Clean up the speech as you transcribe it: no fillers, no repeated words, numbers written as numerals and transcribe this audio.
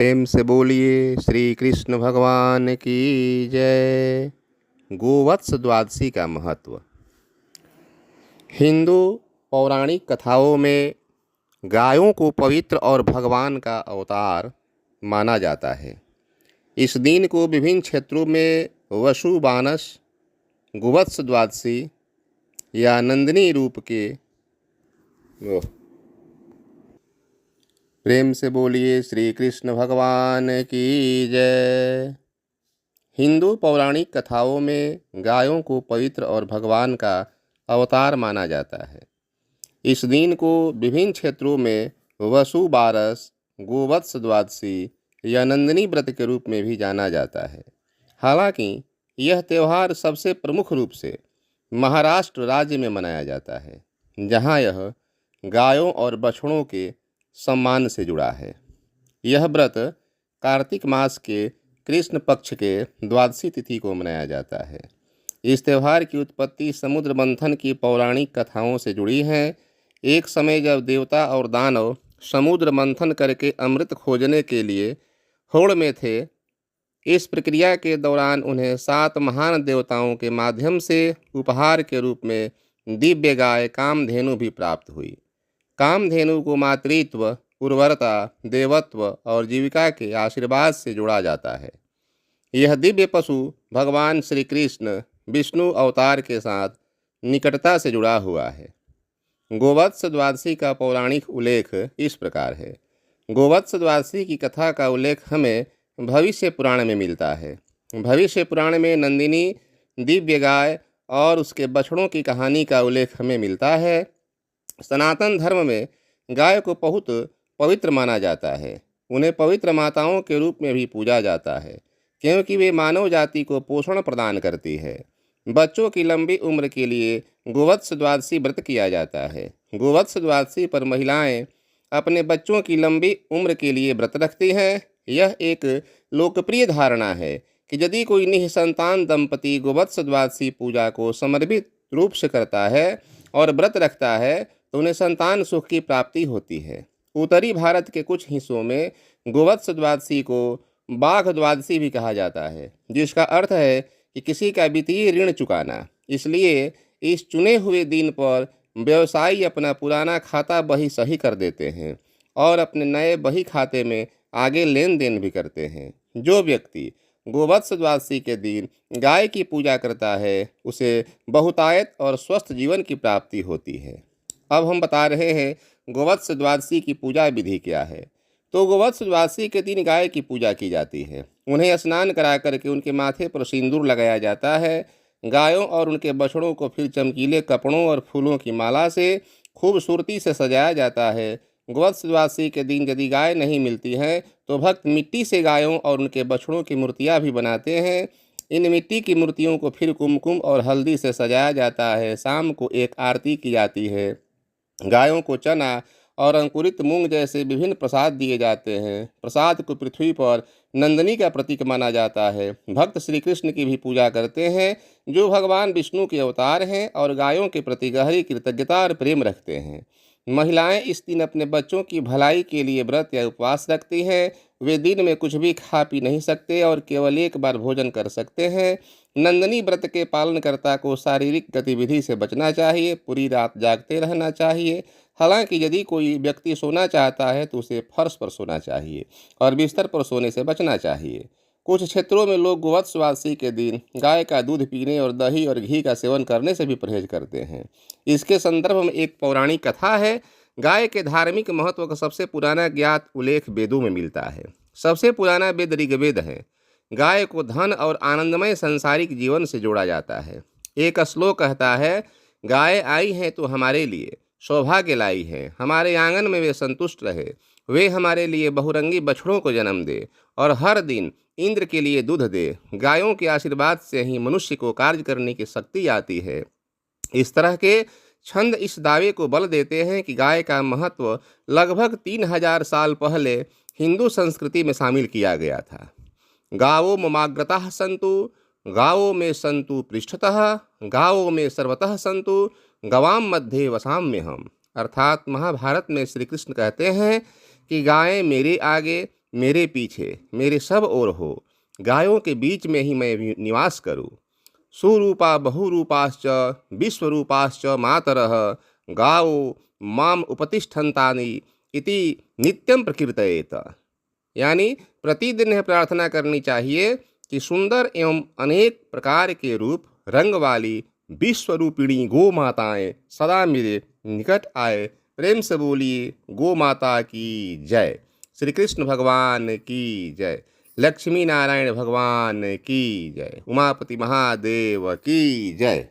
प्रेम से बोलिए श्री कृष्ण भगवान की जय। गोवत्स द्वादशी का महत्व। हिंदू पौराणिक कथाओं में गायों को पवित्र और भगवान का अवतार माना जाता है। इस दिन को विभिन्न क्षेत्रों में वसुबानस, गोवत्स द्वादशी या नंदिनी रूप के प्रेम से बोलिए श्री कृष्ण भगवान की जय। हिंदू पौराणिक कथाओं में गायों को पवित्र और भगवान का अवतार माना जाता है। इस दिन को विभिन्न क्षेत्रों में वसु बारस, गोवत्स द्वादशी या नंदिनी व्रत के रूप में भी जाना जाता है। हालांकि यह त्यौहार सबसे प्रमुख रूप से महाराष्ट्र राज्य में मनाया जाता है, जहां यह गायों और बछड़ों के सम्मान से जुड़ा है। यह व्रत कार्तिक मास के कृष्ण पक्ष के द्वादशी तिथि को मनाया जाता है। इस त्यौहार की उत्पत्ति समुद्र मंथन की पौराणिक कथाओं से जुड़ी है। एक समय जब देवता और दानव समुद्र मंथन करके अमृत खोजने के लिए होड़ में थे, इस प्रक्रिया के दौरान उन्हें 7 महान देवताओं के माध्यम से उपहार के रूप में दिव्य गाय कामधेनु भी प्राप्त हुई। कामधेनु को मातृत्व, उर्वरता, देवत्व और जीविका के आशीर्वाद से जोड़ा जाता है। यह दिव्य पशु भगवान श्री कृष्ण विष्णु अवतार के साथ निकटता से जुड़ा हुआ है। गोवत्स द्वादशी का पौराणिक उल्लेख इस प्रकार है। गोवत्स द्वादशी की कथा का उल्लेख हमें भविष्य पुराण में मिलता है। भविष्य पुराण में नंदिनी, दिव्य गाय और उसके बछड़ों की कहानी का उल्लेख हमें मिलता है। सनातन धर्म में गाय को बहुत पवित्र माना जाता है। उन्हें पवित्र माताओं के रूप में भी पूजा जाता है, क्योंकि वे मानव जाति को पोषण प्रदान करती है। बच्चों की लंबी उम्र के लिए गोवत्स द्वादशी व्रत किया जाता है। गोवत्स द्वादशी पर महिलाएं अपने बच्चों की लंबी उम्र के लिए व्रत रखती हैं। यह एक लोकप्रिय धारणा है कि यदि कोई निःसंतान दंपति गोवत्स द्वादशी पूजा को समर्पित रूप से करता है और व्रत रखता है तो उन्हें संतान सुख की प्राप्ति होती है। उत्तरी भारत के कुछ हिस्सों में गोवत्स द्वादशी को बाघ द्वादशी भी कहा जाता है, जिसका अर्थ है कि किसी का वित्तीय ऋण चुकाना। इसलिए इस चुने हुए दिन पर व्यवसायी अपना पुराना खाता बही सही कर देते हैं और अपने नए बही खाते में आगे लेन देन भी करते हैं। जो व्यक्ति गोवत्स द्वादशी के दिन गाय की पूजा करता है, उसे बहुतायत और स्वस्थ जीवन की प्राप्ति होती है। अब हम बता रहे हैं गोवत्स द्वादशी की पूजा विधि क्या है। तो गोवत्स द्वादशी के दिन गाय की पूजा की जाती है। उन्हें स्नान करा करके उनके माथे पर सिंदूर लगाया जाता है। गायों और उनके बछड़ों को फिर चमकीले कपड़ों और फूलों की माला से खूबसूरती से सजाया जाता है। गोवत्स द्वादशी के दिन यदि गाय नहीं मिलती है तो भक्त मिट्टी से गायों और उनके बछड़ों की मूर्तियाँ भी बनाते हैं। इन मिट्टी की मूर्तियों को फिर कुमकुम और हल्दी से सजाया जाता है। शाम को एक आरती की जाती है। गायों को चना और अंकुरित मूंग जैसे विभिन्न प्रसाद दिए जाते हैं। प्रसाद को पृथ्वी पर नंदिनी का प्रतीक माना जाता है। भक्त श्री कृष्ण की भी पूजा करते हैं, जो भगवान विष्णु के अवतार हैं और गायों के प्रति गहरी कृतज्ञता और प्रेम रखते हैं। महिलाएं इस दिन अपने बच्चों की भलाई के लिए व्रत या उपवास रखती हैं। वे दिन में कुछ भी खा पी नहीं सकते और केवल एक बार भोजन कर सकते हैं। नंदिनी व्रत के पालनकर्ता को शारीरिक गतिविधि से बचना चाहिए, पूरी रात जागते रहना चाहिए। हालांकि यदि कोई व्यक्ति सोना चाहता है तो उसे फर्श पर सोना चाहिए और बिस्तर पर सोने से बचना चाहिए। कुछ क्षेत्रों में लोग गोवत्स द्वादशी के दिन गाय का दूध पीने और दही और घी का सेवन करने से भी परहेज करते हैं। इसके संदर्भ में एक पौराणिक कथा है। गाय के धार्मिक महत्व का सबसे पुराना ज्ञात उल्लेख वेदों में मिलता है। सबसे पुराना वेद ऋग्वेद है। गाय को धन और आनंदमय सांसारिक जीवन से जोड़ा जाता है। एक श्लोक कहता है, गाय आई हैं तो हमारे लिए सौभाग्य लाई है। हमारे आंगन में वे संतुष्ट रहे। वे हमारे लिए बहुरंगी बछड़ों को जन्म दे और हर दिन इंद्र के लिए दूध दे। गायों के आशीर्वाद से ही मनुष्य को कार्य करने की शक्ति आती है। इस तरह के छंद इस दावे को बल देते हैं कि गाय का महत्व लगभग 3000 साल पहले हिंदू संस्कृति में शामिल किया गया था। गावो ममाग्रतः सन्तु, गावो में सन्तु पृष्ठतः, गावो में सर्वतः सन्तु, गवाम मध्ये वसाम्यहम्। अर्थात महाभारत में श्री कृष्ण कहते हैं कि गायें मेरे आगे, मेरे पीछे मेरे सब ओर हो, गायों के बीच में ही मैं निवास करूं। सुरूपा बहुरूपाश्च विश्वरूपाश्च मातरः गावो माम उपतिष्ठन्तानि इति नित्यं प्रकीर्तयेत। यानी प्रतिदिन यह प्रार्थना करनी चाहिए कि सुंदर एवं अनेक प्रकार के रूप रंग वाली विश्वरूपिणी गो माताएं सदा मेरे निकट आए। प्रेम से बोलिए गो माता की जय। श्री कृष्ण भगवान की जय। लक्ष्मी नारायण भगवान की जय। उमापति महादेव की जय।